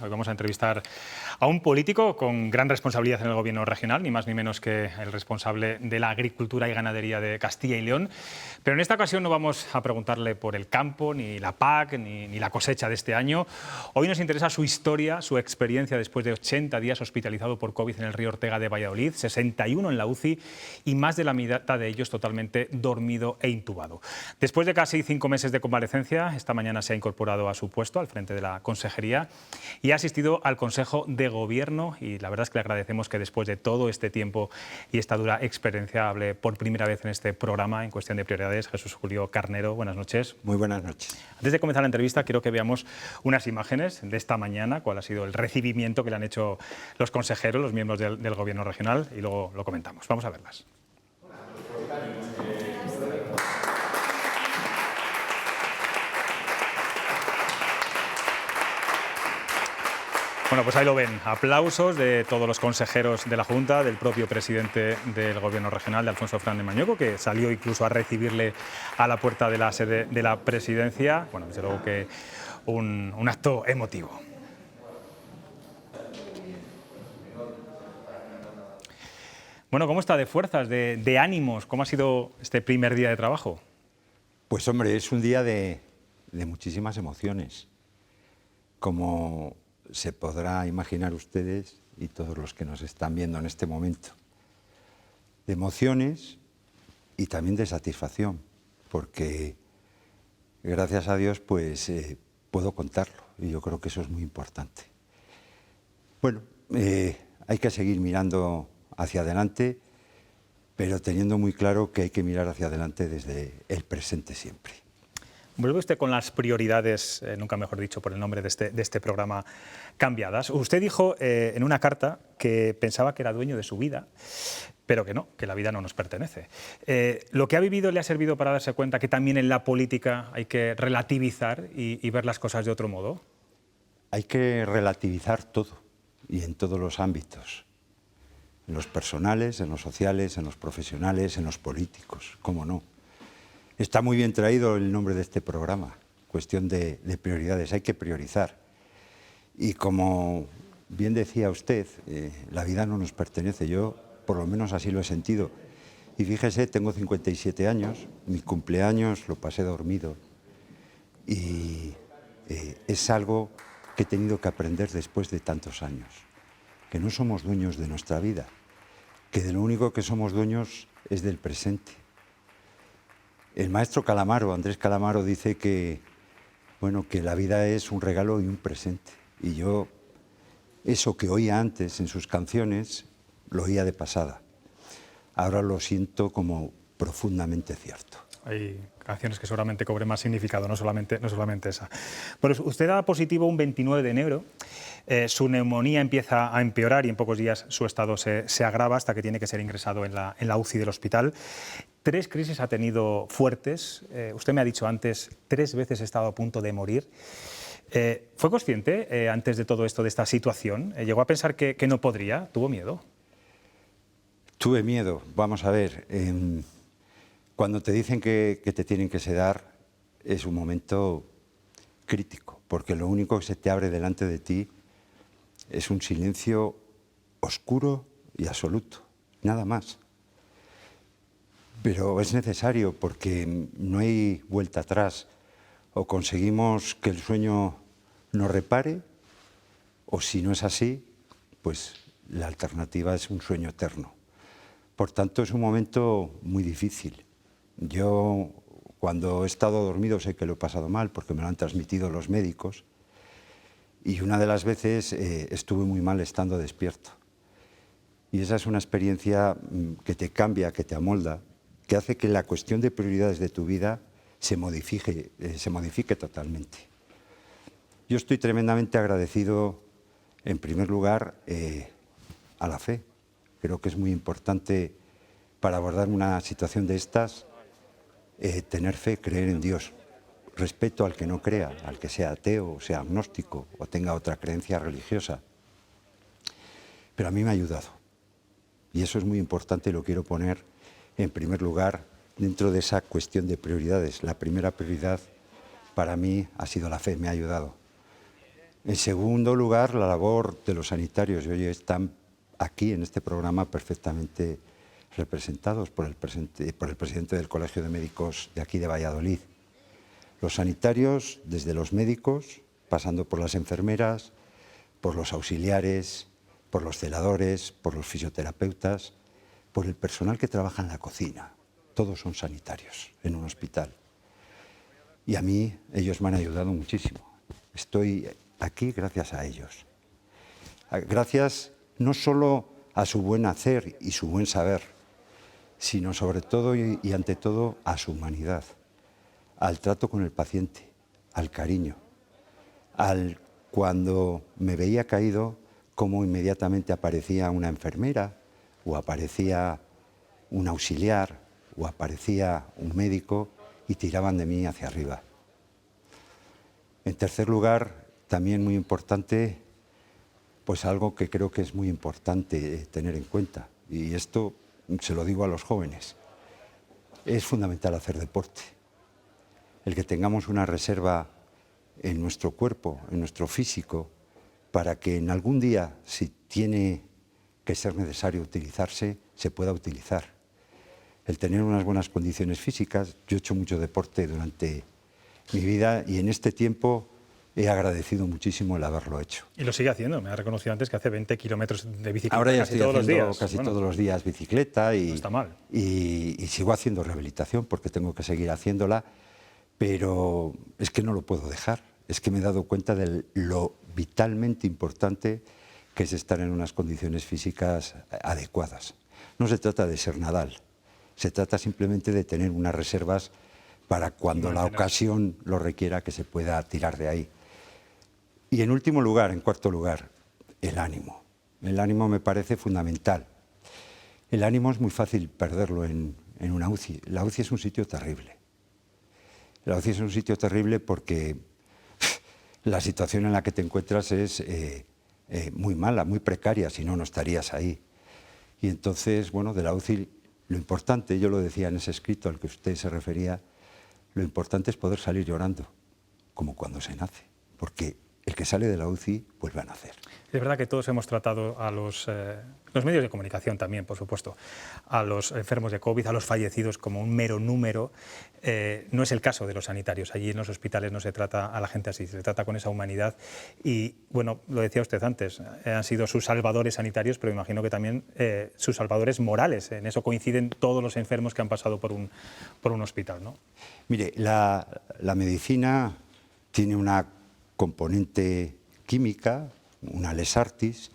Hoy vamos a entrevistar a un político con gran responsabilidad en el gobierno regional, ni más ni menos que el responsable de la agricultura y ganadería de Castilla y León. Pero en esta ocasión no vamos a preguntarle por el campo, ni la PAC, ni la cosecha de este año. Hoy nos interesa su historia, su experiencia después de 80 días hospitalizado por COVID en el Río Ortega de Valladolid, 61 en la UCI y más de la mitad de ellos totalmente dormido e intubado. Después de casi 5 meses de convalecencia, esta mañana se ha incorporado a su puesto al frente de la consejería y ha asistido al Consejo de Gobierno, y la verdad es que le agradecemos que después de todo este tiempo y esta dura experiencia hable por primera vez en este programa en cuestión de prioridades. Jesús Julio Carnero, buenas noches. Muy buenas noches. Antes de comenzar la entrevista, quiero que veamos unas imágenes de esta mañana, cuál ha sido el recibimiento que le han hecho los consejeros, los miembros del Gobierno regional, y luego lo comentamos. Vamos a verlas. Bueno, pues ahí lo ven, aplausos de todos los consejeros de la Junta, del propio presidente del Gobierno regional, de Alfonso Fernández Mañueco, que salió incluso a recibirle a la puerta de la sede de la presidencia. Bueno, desde luego que un acto emotivo. Bueno, ¿cómo está de fuerzas, de ánimos? ¿Cómo ha sido este primer día de trabajo? Pues hombre, es un día de muchísimas emociones, como se podrá imaginar ustedes y todos los que nos están viendo en este momento. De emociones y también de satisfacción, porque gracias a Dios pues puedo contarlo y yo creo que eso es muy importante. Bueno, hay que seguir mirando hacia adelante, pero teniendo muy claro que hay que mirar hacia adelante desde el presente siempre. Vuelve usted con las prioridades, nunca mejor dicho por el nombre de este programa, cambiadas. Usted dijo en una carta que pensaba que era dueño de su vida, pero que no, que la vida no nos pertenece. ¿Lo que ha vivido le ha servido para darse cuenta que también en la política hay que relativizar y ver las cosas de otro modo? Hay que relativizar todo y en todos los ámbitos, en los personales, en los sociales, en los profesionales, en los políticos, cómo no. Está muy bien traído el nombre de este programa, cuestión de prioridades, hay que priorizar. Y como bien decía usted, la vida no nos pertenece, yo por lo menos así lo he sentido. Y fíjese, tengo 57 años, mi cumpleaños lo pasé dormido y es algo que he tenido que aprender después de tantos años, que no somos dueños de nuestra vida, que de lo único que somos dueños es del presente. El maestro Calamaro, Andrés Calamaro, dice que, bueno, que la vida es un regalo y un presente. Y yo, eso que oía antes en sus canciones, lo oía de pasada. Ahora lo siento como profundamente cierto. Hay canciones que seguramente cobren más significado, no solamente esa. Bueno, usted da positivo un 29 de enero, su neumonía empieza a empeorar y en pocos días su estado se agrava hasta que tiene que ser ingresado en la UCI del hospital. 3 crisis ha tenido fuertes, usted me ha dicho antes, 3 veces he estado a punto de morir. ¿Fue consciente antes de todo esto, de esta situación? ¿Llegó a pensar que no podría? ¿Tuvo miedo? Tuve miedo, vamos a ver. Cuando te dicen que te tienen que sedar, es un momento crítico, porque lo único que se te abre delante de ti es un silencio oscuro y absoluto, nada más. Pero es necesario porque no hay vuelta atrás. O conseguimos que el sueño nos repare, o si no es así, pues la alternativa es un sueño eterno. Por tanto, es un momento muy difícil. Yo, cuando he estado dormido, sé que lo he pasado mal porque me lo han transmitido los médicos. Y una de las veces estuve muy mal estando despierto. Y esa es una experiencia que te cambia, que te amolda, que hace que la cuestión de prioridades de tu vida se modifique totalmente. Yo estoy tremendamente agradecido, en primer lugar, a la fe. Creo que es muy importante para abordar una situación de estas, tener fe, creer en Dios. Respeto al que no crea, al que sea ateo, o sea agnóstico, o tenga otra creencia religiosa. Pero a mí me ha ayudado. Y eso es muy importante y lo quiero poner en primer lugar dentro de esa cuestión de prioridades. La primera prioridad para mí ha sido la fe, me ha ayudado. En segundo lugar, la labor de los sanitarios. Y hoy están aquí en este programa perfectamente representados por el presidente del Colegio de Médicos de aquí de Valladolid. Los sanitarios, desde los médicos, pasando por las enfermeras, por los auxiliares, por los celadores, por los fisioterapeutas, por el personal que trabaja en la cocina. Todos son sanitarios en un hospital. Y a mí ellos me han ayudado muchísimo. Estoy aquí gracias a ellos. Gracias no solo a su buen hacer y su buen saber, sino sobre todo y ante todo a su humanidad, al trato con el paciente, al cariño, al cuando me veía caído, cómo inmediatamente aparecía una enfermera o aparecía un auxiliar o aparecía un médico y tiraban de mí hacia arriba. En tercer lugar, también muy importante, pues algo que creo que es muy importante tener en cuenta, y esto se lo digo a los jóvenes, es fundamental hacer deporte. El que tengamos una reserva en nuestro cuerpo, en nuestro físico, para que en algún día, si tiene que ser necesario utilizarse, se pueda utilizar. El tener unas buenas condiciones físicas. Yo he hecho mucho deporte durante mi vida y en este tiempo he agradecido muchísimo el haberlo hecho. Y lo sigue haciendo. Me ha reconocido antes que hace 20 kilómetros de bicicleta Ahora ya casi estoy todos los haciendo días. casi todos los días bicicleta y, no está mal. Y sigo haciendo rehabilitación porque tengo que seguir haciéndola, pero es que no lo puedo dejar. Es que me he dado cuenta de lo vitalmente importante que es estar en unas condiciones físicas adecuadas. No se trata de ser Nadal, se trata simplemente de tener unas reservas para cuando la ocasión lo requiera que se pueda tirar de ahí. Y en último lugar, en cuarto lugar, el ánimo. El ánimo me parece fundamental. El ánimo es muy fácil perderlo en una UCI. La UCI es un sitio terrible. La UCI es un sitio terrible porque la situación en la que te encuentras es muy mala, muy precaria, si no, no estarías ahí. Y entonces, bueno, de la UCI lo importante, yo lo decía en ese escrito al que usted se refería, lo importante es poder salir llorando, como cuando se nace, porque el que sale de la UCI vuelve a nacer. Es verdad que todos hemos tratado a los medios de comunicación también, por supuesto, a los enfermos de COVID, a los fallecidos como un mero número. No es el caso de los sanitarios. Allí en los hospitales no se trata a la gente así, se trata con esa humanidad. Y, bueno, lo decía usted antes, han sido sus salvadores sanitarios, pero imagino que también sus salvadores morales. En eso coinciden todos los enfermos que han pasado por un hospital, ¿no? Mire, la medicina tiene una componente química, una lex artis,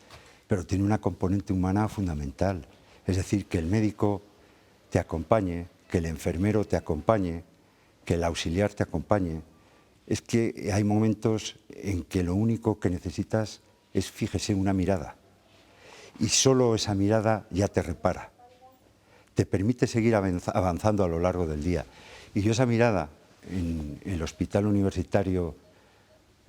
pero tiene una componente humana fundamental. Es decir, que el médico te acompañe, que el enfermero te acompañe, que el auxiliar te acompañe. Es que hay momentos en que lo único que necesitas es, fíjese, una mirada. Y solo esa mirada ya te repara. Te permite seguir avanzando a lo largo del día. Y yo esa mirada en el Hospital Universitario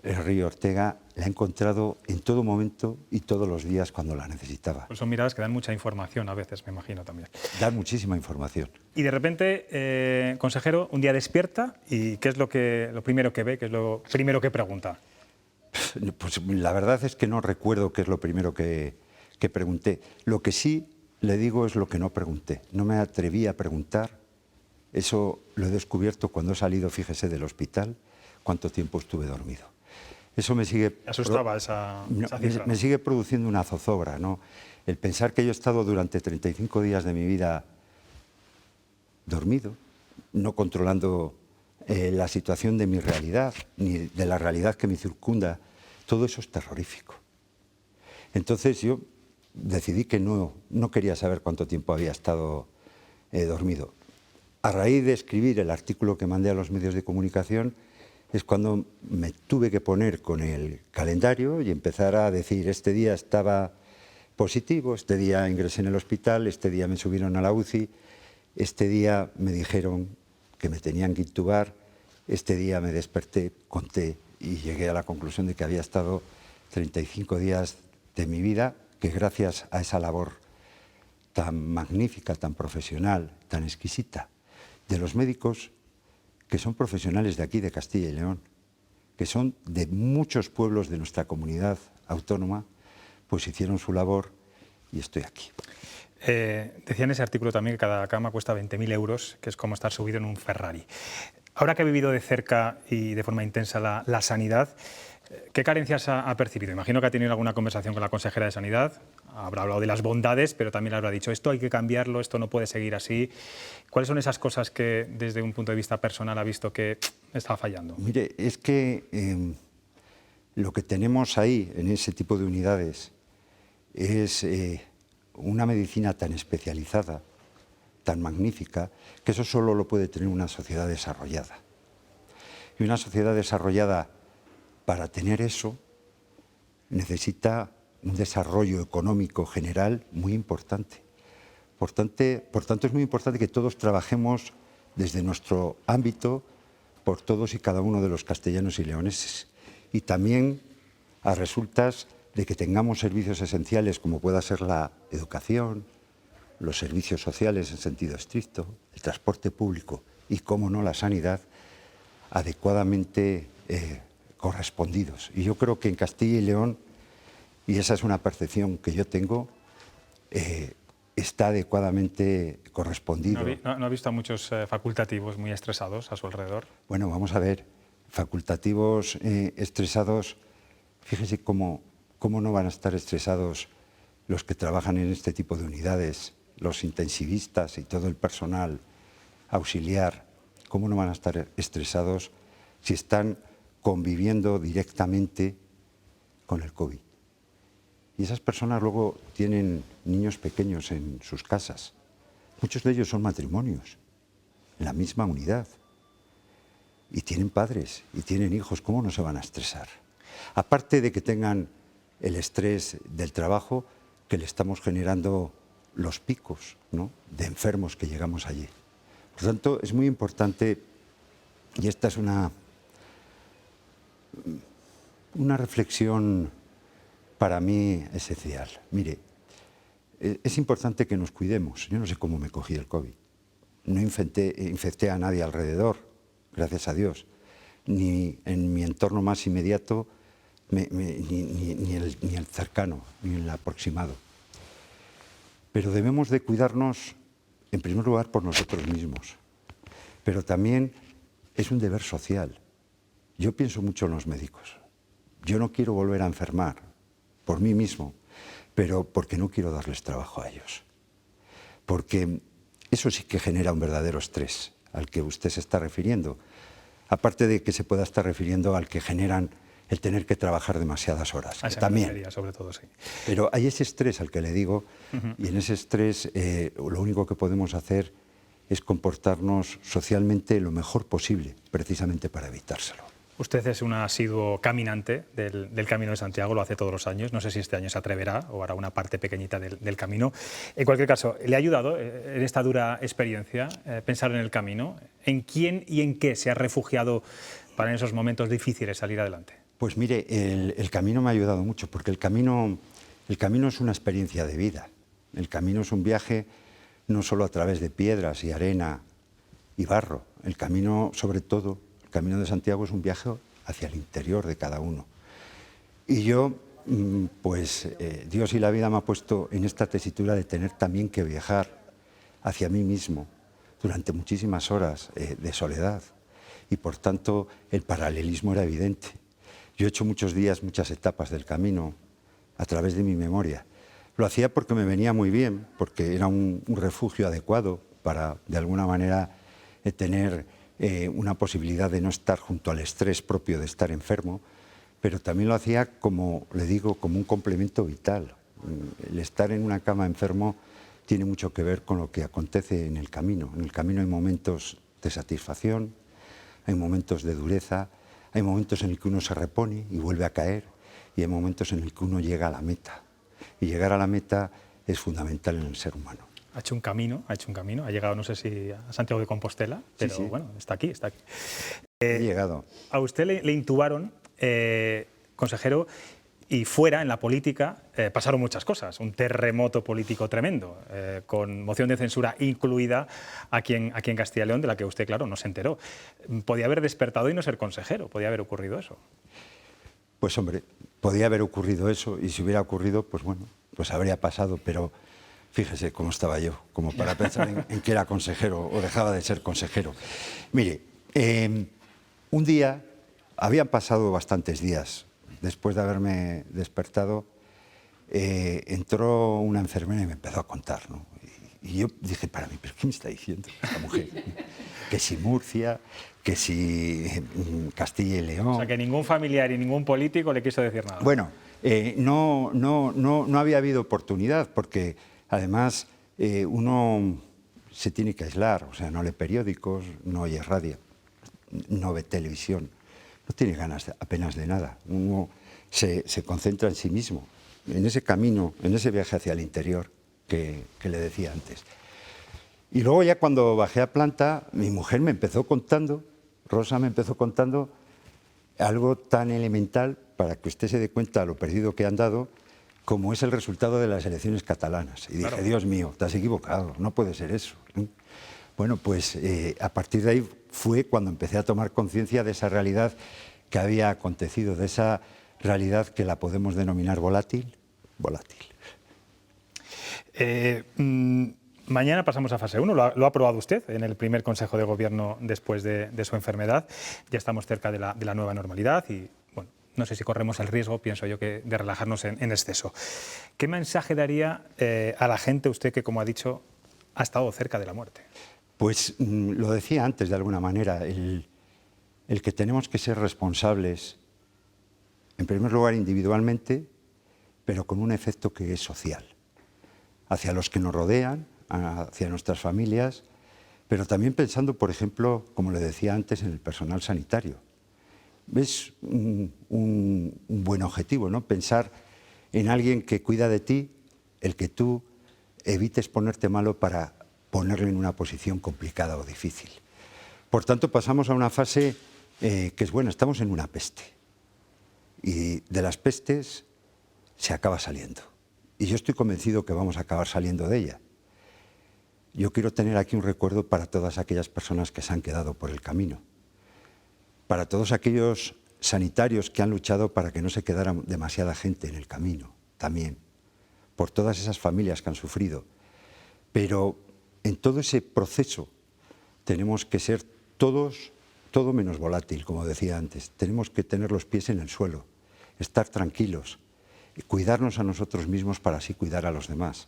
Río Ortega la he encontrado en todo momento y todos los días cuando la necesitaba. Pues son miradas que dan mucha información a veces, me imagino también. Dan muchísima información. Y de repente, consejero, un día despierta y ¿qué es lo primero que ve, qué es lo primero que pregunta? Pues la verdad es que no recuerdo qué es lo primero que pregunté. Lo que sí le digo es lo que no pregunté. No me atreví a preguntar. Eso lo he descubierto cuando he salido, fíjese, del hospital, cuánto tiempo estuve dormido. Eso me sigue... ¿Te asustaba esa cifra? Me sigue produciendo una zozobra, ¿no? El pensar que yo he estado durante 35 días de mi vida dormido, no controlando la situación de mi realidad, ni de la realidad que me circunda, todo eso es terrorífico. Entonces yo decidí que no quería saber cuánto tiempo había estado dormido. A raíz de escribir el artículo que mandé a los medios de comunicación, es cuando me tuve que poner con el calendario y empezar a decir, este día estaba positivo, este día ingresé en el hospital, este día me subieron a la UCI, este día me dijeron que me tenían que intubar, este día me desperté, conté y llegué a la conclusión de que había estado 35 días de mi vida, que gracias a esa labor tan magnífica, tan profesional, tan exquisita, de los médicos que son profesionales de aquí, de Castilla y León, que son de muchos pueblos de nuestra comunidad autónoma, pues hicieron su labor y estoy aquí. Decía en ese artículo también que cada cama cuesta 20.000 euros, que es como estar subido en un Ferrari. Ahora que ha vivido de cerca y de forma intensa la sanidad, ¿qué carencias ha percibido? Imagino que ha tenido alguna conversación con la consejera de Sanidad, habrá hablado de las bondades, pero también le habrá dicho esto hay que cambiarlo, esto no puede seguir así. ¿Cuáles son esas cosas que desde un punto de vista personal ha visto que estaba fallando? Mire, es que lo que tenemos ahí, en ese tipo de unidades, es una medicina tan especializada, tan magnífica, que eso solo lo puede tener una sociedad desarrollada. Y una sociedad desarrollada, para tener eso, necesita un desarrollo económico general muy importante. Por tanto, es muy importante que todos trabajemos desde nuestro ámbito por todos y cada uno de los castellanos y leoneses. Y también a resultas de que tengamos servicios esenciales como pueda ser la educación, los servicios sociales en sentido estricto, el transporte público y, cómo no, la sanidad, adecuadamente correspondidos. Y yo creo que en Castilla y León, y esa es una percepción que yo tengo, está adecuadamente correspondido. ¿No ha visto a muchos facultativos muy estresados a su alrededor? Bueno, vamos a ver, facultativos estresados, fíjese cómo no van a estar estresados los que trabajan en este tipo de unidades, los intensivistas y todo el personal auxiliar, cómo no van a estar estresados si están conviviendo directamente con el COVID. Y esas personas luego tienen niños pequeños en sus casas. Muchos de ellos son matrimonios, en la misma unidad. Y tienen padres, y tienen hijos. ¿Cómo no se van a estresar? Aparte de que tengan el estrés del trabajo, que le estamos generando los picos, ¿no?, de enfermos que llegamos allí. Por lo tanto, es muy importante, y esta es una reflexión para mí esencial. Mire, es importante que nos cuidemos. Yo no sé cómo me cogí el COVID. No infecté a nadie alrededor, gracias a Dios. Ni en mi entorno más inmediato, ni el cercano, ni el aproximado. Pero debemos de cuidarnos, en primer lugar, por nosotros mismos. Pero también es un deber social. Yo pienso mucho en los médicos. Yo no quiero volver a enfermar por mí mismo, pero porque no quiero darles trabajo a ellos. Porque eso sí que genera un verdadero estrés al que usted se está refiriendo. Aparte de que se pueda estar refiriendo al que generan el tener que trabajar demasiadas horas. También. Sobre todo, sí. Pero hay ese estrés al que le digo, y en ese estrés lo único que podemos hacer es comportarnos socialmente lo mejor posible, precisamente para evitárselo. Usted es un asiduo caminante del Camino de Santiago, lo hace todos los años. No sé si este año se atreverá o hará una parte pequeñita del camino. En cualquier caso, ¿le ha ayudado en esta dura experiencia pensar en el camino? ¿En quién y en qué se ha refugiado para en esos momentos difíciles salir adelante? Pues mire, el camino me ha ayudado mucho, porque el camino es una experiencia de vida. El camino es un viaje no solo a través de piedras y arena y barro. El camino, sobre todo, el Camino de Santiago es un viaje hacia el interior de cada uno. Y yo, pues Dios y la vida me ha puesto en esta tesitura de tener también que viajar hacia mí mismo durante muchísimas horas de soledad. Y por tanto, el paralelismo era evidente. Yo he hecho muchos días, muchas etapas del camino a través de mi memoria. Lo hacía porque me venía muy bien, porque era un refugio adecuado para, de alguna manera, tener una posibilidad de no estar junto al estrés propio de estar enfermo, pero también lo hacía, como le digo, como un complemento vital. El estar en una cama enfermo tiene mucho que ver con lo que acontece en el camino. En el camino hay momentos de satisfacción, hay momentos de dureza, hay momentos en el que uno se repone y vuelve a caer, y hay momentos en el que uno llega a la meta. Y llegar a la meta es fundamental en el ser humano. Ha hecho un camino, ha llegado, no sé si a Santiago de Compostela, pero sí. Bueno, está aquí. He llegado. A usted le intubaron, consejero, Y fuera, en la política, pasaron muchas cosas. Un terremoto político tremendo, con moción de censura incluida aquí en Castilla y León, de la que usted, claro, no se enteró. Podía haber despertado y no ser consejero, podía haber ocurrido eso. Pues hombre, podía haber ocurrido eso, y si hubiera ocurrido, pues bueno, pues habría pasado, pero fíjese cómo estaba yo, como para pensar en que era consejero o dejaba de ser consejero. Mire, un día, habían pasado bastantes días, después de haberme despertado, entró una enfermera y me empezó a contar, ¿no? Y yo dije para mí, ¿pero qué me está diciendo esta mujer? Que si Murcia, que si Castilla y León. O sea, que ningún familiar y ningún político le quiso decir nada. Bueno, no había habido oportunidad, porque además uno se tiene que aislar, o sea, no lee periódicos, no oye radio, no ve televisión, no tiene ganas apenas de nada. Uno se concentra en sí mismo, en ese camino, en ese viaje hacia el interior que le decía antes. Y luego ya cuando bajé a planta, mi mujer me empezó contando, Rosa me empezó contando algo tan elemental para que usted se dé cuenta de lo perdido que han dado, como es el resultado de las elecciones catalanas. Y dije, claro, Dios mío, te has equivocado, no puede ser eso. Bueno, pues a partir de ahí fue cuando empecé a tomar conciencia de esa realidad que había acontecido, de esa realidad que la podemos denominar volátil. Mañana pasamos a fase 1, lo ha aprobado usted en el primer Consejo de Gobierno después de su enfermedad. Ya estamos cerca de la nueva normalidad y, bueno, no sé si corremos el riesgo, pienso yo, de relajarnos en exceso. ¿Qué mensaje daría a la gente usted que, como ha dicho, ha estado cerca de la muerte? Pues lo decía antes de alguna manera, el que tenemos que ser responsables, en primer lugar individualmente, pero con un efecto que es social, hacia los que nos rodean, hacia nuestras familias, pero también pensando, por ejemplo, como le decía antes, en el personal sanitario. Es un buen objetivo, ¿no? Pensar en alguien que cuida de ti, el que tú evites ponerte malo para ponerle en una posición complicada o difícil. Por tanto, pasamos a una fase que es buena, estamos en una peste. Y de las pestes se acaba saliendo. Y yo estoy convencido que vamos a acabar saliendo de ella. Yo quiero tener aquí un recuerdo para todas aquellas personas que se han quedado por el camino, para todos aquellos sanitarios que han luchado para que no se quedara demasiada gente en el camino, también, por todas esas familias que han sufrido. Pero en todo ese proceso tenemos que ser todo menos volátil, como decía antes. Tenemos que tener los pies en el suelo, estar tranquilos, cuidarnos a nosotros mismos para así cuidar a los demás.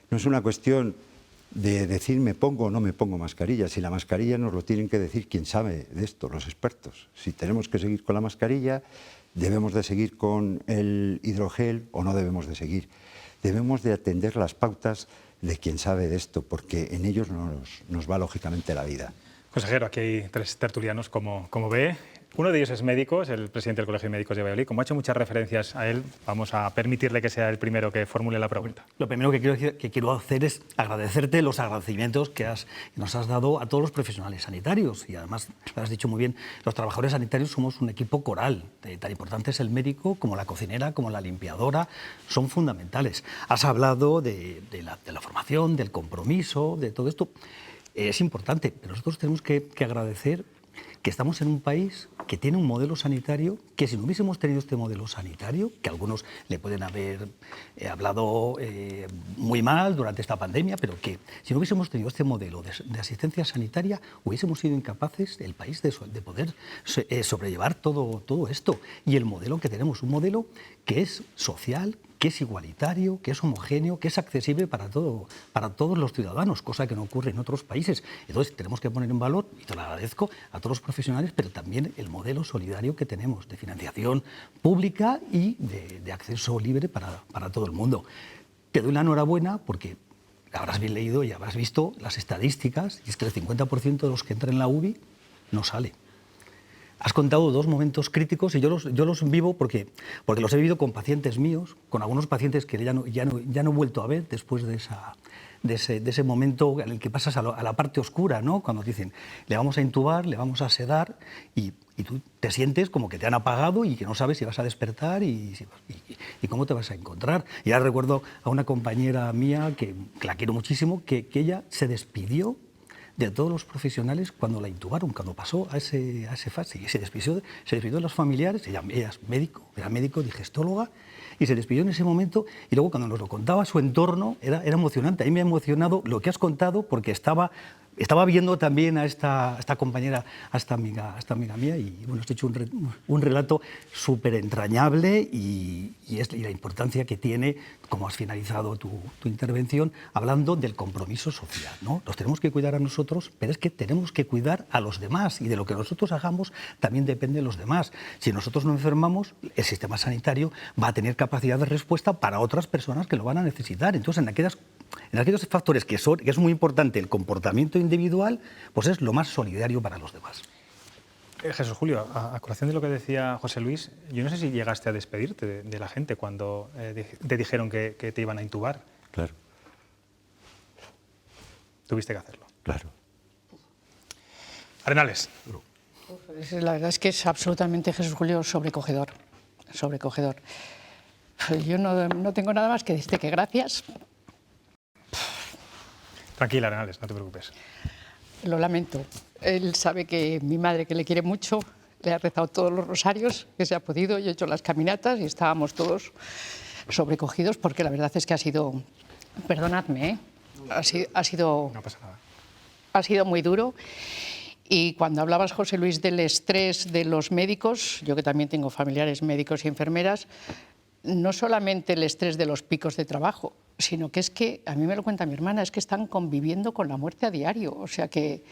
No es una cuestión de decir me pongo o no me pongo mascarilla. Si la mascarilla nos lo tienen que decir quien sabe de esto, los expertos. Si tenemos que seguir con la mascarilla, debemos de seguir con el hidrogel o no debemos de seguir. Debemos de atender las pautas de quien sabe de esto, porque en ellos nos va lógicamente la vida. Consejero, aquí hay tres tertulianos, como ve. Uno de ellos es médico, es el presidente del Colegio de Médicos de Valladolid. Como ha hecho muchas referencias a él, vamos a permitirle que sea el primero que formule la pregunta. Lo primero que quiero hacer es agradecerte los agradecimientos que nos has dado a todos los profesionales sanitarios. Y además, lo has dicho muy bien, los trabajadores sanitarios somos un equipo coral. Tan importante es el médico como la cocinera, como la limpiadora. Son fundamentales. Has hablado de la formación, del compromiso, de todo esto. Es importante, pero nosotros tenemos que agradecer que estamos en un país que tiene un modelo sanitario que si no hubiésemos tenido este modelo sanitario, que algunos le pueden haber hablado muy mal durante esta pandemia, pero que si no hubiésemos tenido este modelo de asistencia sanitaria, hubiésemos sido incapaces, el país, de poder sobrellevar todo esto. Y el modelo que tenemos, un modelo que es social, que es igualitario, que es homogéneo, que es accesible para todos los ciudadanos, cosa que no ocurre en otros países. Entonces tenemos que poner en valor, y te lo agradezco, a todos los profesionales, pero también el modelo solidario que tenemos de financiación pública y de acceso libre para todo el mundo. Te doy la enhorabuena porque habrás bien leído y habrás visto las estadísticas, y es que el 50% de los que entran en la UBI no sale. Has contado dos momentos críticos y yo los vivo porque los he vivido con pacientes míos, con algunos pacientes que ya no he vuelto a ver después de de ese momento en el que pasas a la parte oscura, ¿no? Cuando te dicen, le vamos a intubar, le vamos a sedar, y tú te sientes como que te han apagado y que no sabes si vas a despertar y cómo te vas a encontrar. Y ahora recuerdo a una compañera mía, que la quiero muchísimo, que ella se despidió de todos los profesionales cuando la intubaron, cuando pasó a ese fase, y se despidió de los familiares. Ella es médico, era médico, digestóloga, y se despidió en ese momento, y luego cuando nos lo contaba su entorno era emocionante. A mí me ha emocionado lo que has contado, porque estaba viendo también a esta compañera, a esta amiga mía, y bueno, has hecho un relato súper entrañable y la importancia que tiene, como has finalizado tu intervención, hablando del compromiso social, ¿no? Nos tenemos que cuidar a nosotros, pero es que tenemos que cuidar a los demás, y de lo que nosotros hagamos también depende de los demás. Si nosotros no enfermamos, el sistema sanitario va a tener capacidad de respuesta para otras personas que lo van a necesitar. Entonces, en aquellos factores que es muy importante el comportamiento individual, pues es lo más solidario para los demás. Jesús Julio, a colación de lo que decía José Luis, yo no sé si llegaste a despedirte de la gente cuando te dijeron que te iban a intubar. Claro. Tuviste que hacerlo. Claro. Arenales. Pues la verdad es que es absolutamente, Jesús Julio, sobrecogedor. Yo no tengo nada más que decirte que gracias. Tranquila, Arenales, no te preocupes. Lo lamento. Él sabe que mi madre, que le quiere mucho, le ha rezado todos los rosarios que se ha podido. Yo he hecho las caminatas y estábamos todos sobrecogidos, porque la verdad es que ha sido, perdonadme, ha sido No pasa nada. Ha sido muy duro. Y cuando hablabas, José Luis, del estrés de los médicos, yo que también tengo familiares médicos y enfermeras, no solamente el estrés de los picos de trabajo, sino que es que, a mí me lo cuenta mi hermana, es que están conviviendo con la muerte a diario. O sea que,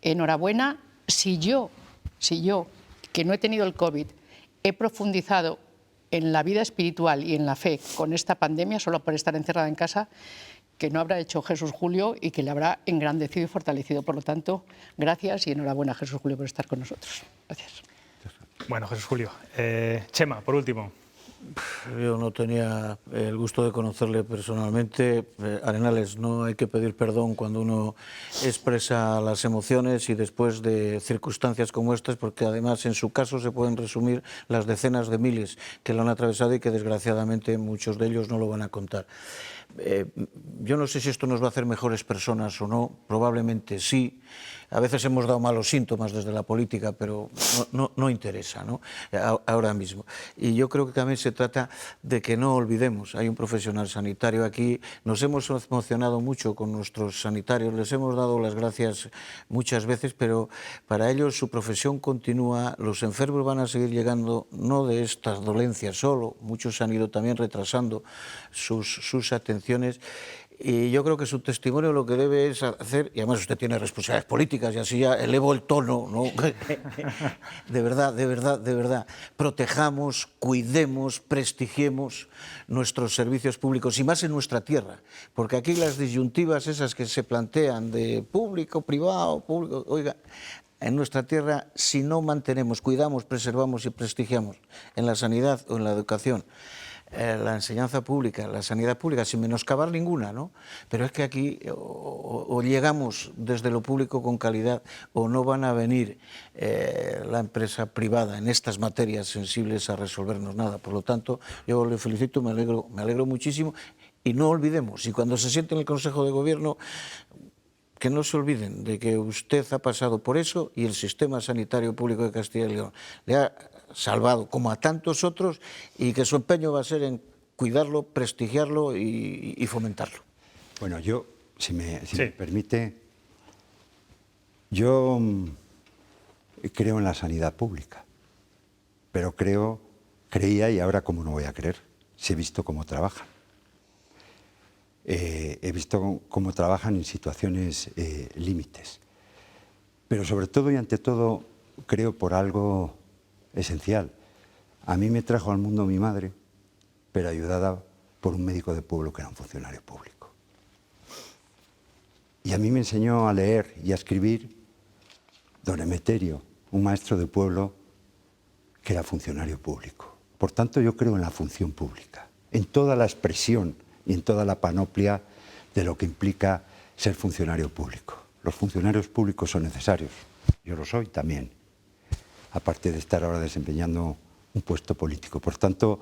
enhorabuena, si yo, que no he tenido el COVID, he profundizado en la vida espiritual y en la fe con esta pandemia, solo por estar encerrada en casa, que no habrá hecho Jesús Julio y que le habrá engrandecido y fortalecido. Por lo tanto, gracias y enhorabuena, Jesús Julio, por estar con nosotros. Gracias. Bueno, Jesús Julio. Chema, por último. Yo no tenía el gusto de conocerle personalmente. Arenales, no hay que pedir perdón cuando uno expresa las emociones y después de circunstancias como estas, porque además en su caso se pueden resumir las decenas de miles que lo han atravesado y que desgraciadamente muchos de ellos no lo van a contar. Yo no sé si esto nos va a hacer mejores personas o no, probablemente sí. A veces hemos dado malos síntomas desde la política, pero no interesa, ¿no? Ahora mismo. Y yo creo que también se trata de que no olvidemos, hay un profesional sanitario aquí, nos hemos emocionado mucho con nuestros sanitarios, les hemos dado las gracias muchas veces, pero para ellos su profesión continúa, los enfermos van a seguir llegando, no de estas dolencias solo, muchos han ido también retrasando sus atenciones. Y yo creo que su testimonio lo que debe es hacer, y además usted tiene responsabilidades políticas y así ya elevo el tono, ¿no? De verdad, protejamos, cuidemos, prestigiemos nuestros servicios públicos y más en nuestra tierra, porque aquí las disyuntivas esas que se plantean de público, privado, público, oiga, en nuestra tierra, si no mantenemos, cuidamos, preservamos y prestigiamos en la sanidad o en la educación, la enseñanza pública, la sanidad pública, sin menoscabar ninguna, ¿no? Pero es que aquí o llegamos desde lo público con calidad o no van a venir la empresa privada en estas materias sensibles a resolvernos nada. Por lo tanto, yo le felicito, me alegro muchísimo y no olvidemos, y cuando se siente en el Consejo de Gobierno, que no se olviden de que usted ha pasado por eso y el sistema sanitario público de Castilla y León le ha salvado como a tantos otros y que su empeño va a ser en cuidarlo, prestigiarlo y fomentarlo. Bueno, yo, si me permite, yo creo en la sanidad pública, pero creía y ahora como no voy a creer, si he visto cómo trabajan. He visto cómo trabajan en situaciones límites. Pero sobre todo y ante todo, creo por algo esencial. A mí me trajo al mundo mi madre, pero ayudada por un médico de pueblo que era un funcionario público. Y a mí me enseñó a leer y a escribir don Emeterio, un maestro de pueblo que era funcionario público. Por tanto, yo creo en la función pública, en toda la expresión y en toda la panoplia de lo que implica ser funcionario público. Los funcionarios públicos son necesarios, yo lo soy también, aparte de estar ahora desempeñando un puesto político. Por tanto,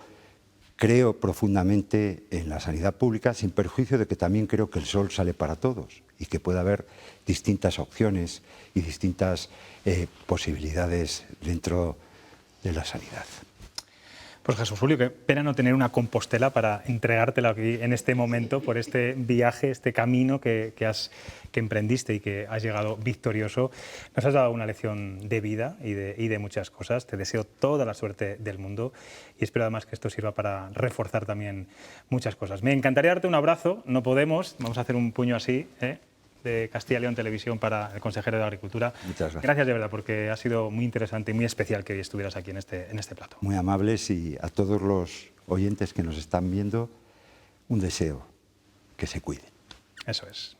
creo profundamente en la sanidad pública, sin perjuicio de que también creo que el sol sale para todos y que puede haber distintas opciones y distintas posibilidades dentro de la sanidad. Pues Jesús Julio, qué pena no tener una Compostela para entregártela aquí en este momento, por este viaje, este camino que emprendiste y que has llegado victorioso. Nos has dado una lección de vida y de muchas cosas. Te deseo toda la suerte del mundo y espero además que esto sirva para reforzar también muchas cosas. Me encantaría darte un abrazo, no podemos, vamos a hacer un puño así, de Castilla y León Televisión para el consejero de Agricultura. Muchas gracias. Gracias de verdad, porque ha sido muy interesante y muy especial que hoy estuvieras aquí en este plato. Muy amables, y a todos los oyentes que nos están viendo, un deseo: que se cuiden. Eso es.